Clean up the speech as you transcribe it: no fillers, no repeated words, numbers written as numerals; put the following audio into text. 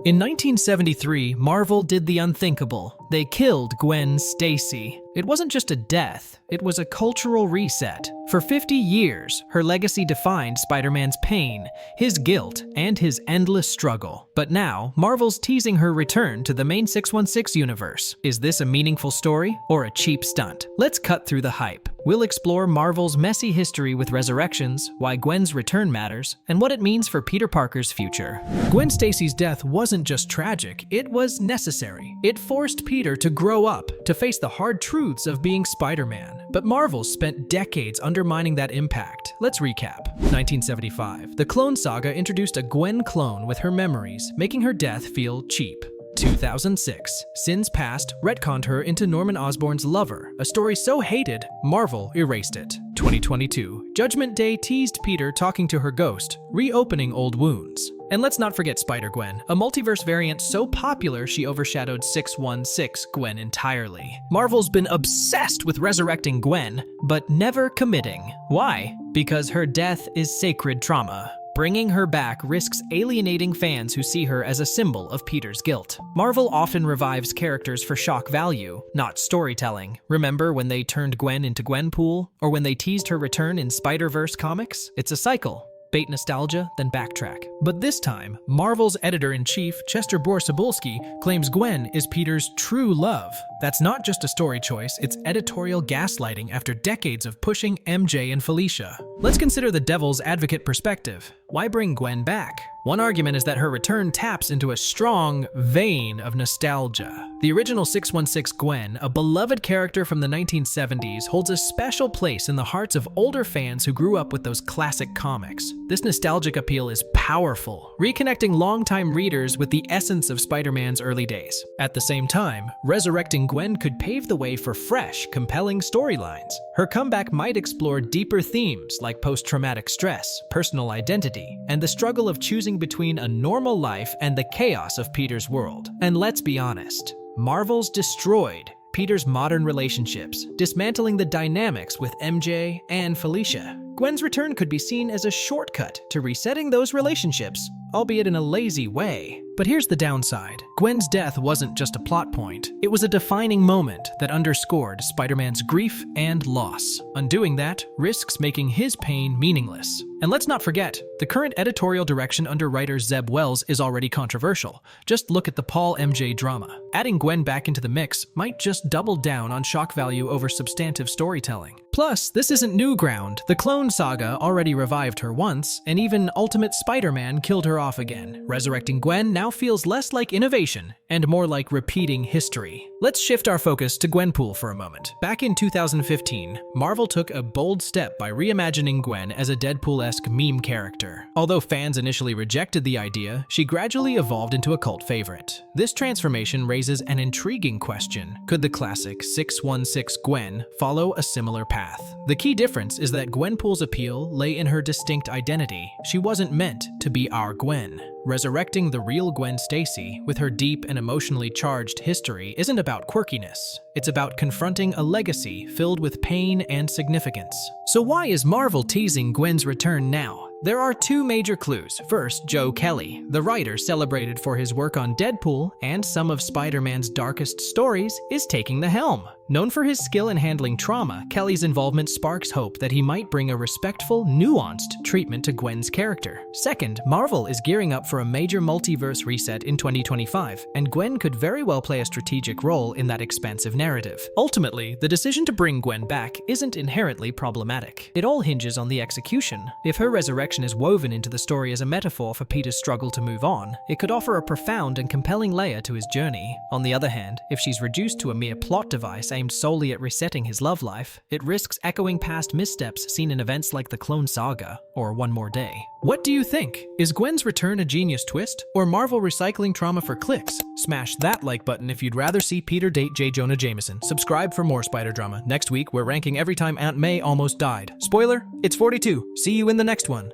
In 1973, Marvel did the unthinkable. They killed Gwen Stacy. It wasn't just a death, it was a cultural reset. For 50 years, her legacy defined Spider-Man's pain, his guilt, and his endless struggle. But now, Marvel's teasing her return to the main 616 universe. Is this a meaningful story or a cheap stunt? Let's cut through the hype. We'll explore Marvel's messy history with Resurrections, why Gwen's return matters, and what it means for Peter Parker's future. Gwen Stacy's death wasn't just tragic, it was necessary. It forced Peter to grow up, to face the hard truths of being Spider-Man. But Marvel spent decades undermining that impact. Let's recap. 1975. The Clone Saga introduced a Gwen clone with her memories, making her death feel cheap. 2006. Sins Past retconned her into Norman Osborn's lover, a story so hated, Marvel erased it. 2022. Judgment Day teased Peter talking to her ghost, reopening old wounds. And let's not forget Spider-Gwen, a multiverse variant so popular she overshadowed 616 Gwen entirely. Marvel's been obsessed with resurrecting Gwen, but never committing. Why? Because her death is sacred trauma. Bringing her back risks alienating fans who see her as a symbol of Peter's guilt. Marvel often revives characters for shock value, not storytelling. Remember when they turned Gwen into GWENPOOL? Or when they teased her return in Spider-Verse comics? It's a cycle. Bait nostalgia, then backtrack. But this time, Marvel's editor-in-chief, Chester Borsabulski, claims Gwen is Peter's true love. That's not just a story choice, it's editorial gaslighting after decades of pushing MJ and Felicia. Let's consider the devil's advocate perspective. Why bring Gwen back? One argument is that her return taps into a strong vein of nostalgia. The original 616 Gwen, a beloved character from the 1970s, holds a special place in the hearts of older fans who grew up with those classic comics. This nostalgic appeal is powerful, reconnecting longtime readers with the essence of Spider-Man's early days. At the same time, resurrecting Gwen could pave the way for fresh, compelling storylines. Her comeback might explore deeper themes like post-traumatic stress, personal identity, and the struggle of choosing between a normal life and the chaos of Peter's world. And let's be honest, Marvel's destroyed Peter's modern relationships, dismantling the dynamics with MJ and Felicia. Gwen's return could be seen as a shortcut to resetting those relationships, albeit in a lazy way. But here's the downside. Gwen's death wasn't just a plot point. It was a defining moment that underscored Spider-Man's grief and loss. Undoing that risks making his pain meaningless. And let's not forget, the current editorial direction under writer Zeb Wells is already controversial. Just look at the Paul MJ drama. Adding Gwen back into the mix might just double down on shock value over substantive storytelling. Plus, this isn't new ground. The Clone Saga already revived her once, and even Ultimate Spider-Man killed her off again. Resurrecting Gwen now feels less like innovation and more like repeating history. Let's shift our focus to GWENPOOL for a moment. Back in 2015, Marvel took a bold step by reimagining Gwen as a Deadpool-esque meme character. Although fans initially rejected the idea, she gradually evolved into a cult favorite. This transformation raises an intriguing question. Could the classic 616 Gwen follow a similar path? The key difference is that GWENPOOL's appeal lay in her distinct identity. She wasn't meant to be our Gwen. Resurrecting the real Gwen Stacy, with her deep and emotionally charged history, isn't about quirkiness. It's about confronting a legacy filled with pain and significance. So why is Marvel teasing Gwen's return now? There are two major clues. First, Joe Kelly, the writer celebrated for his work on Deadpool and some of Spider-Man's darkest stories, is taking the helm. Known for his skill in handling trauma, Kelly's involvement sparks hope that he might bring a respectful, nuanced treatment to Gwen's character. Second, Marvel is gearing up for a major multiverse reset in 2025, and Gwen could very well play a strategic role in that expansive narrative. Ultimately, the decision to bring Gwen back isn't inherently problematic. It all hinges on the execution. If her resurrection is woven into the story as a metaphor for Peter's struggle to move on, it could offer a profound and compelling layer to his journey. On the other hand, if she's reduced to a mere plot device aimed solely at resetting his love life, it risks echoing past missteps seen in events like the Clone Saga or One More Day. What do you think? Is Gwen's return a genius twist, or Marvel recycling trauma for clicks? Smash that like button if you'd rather see Peter date J. Jonah Jameson. Subscribe for more spider drama. Next week, we're ranking every time Aunt May almost died. Spoiler, it's 42. See you in the next one.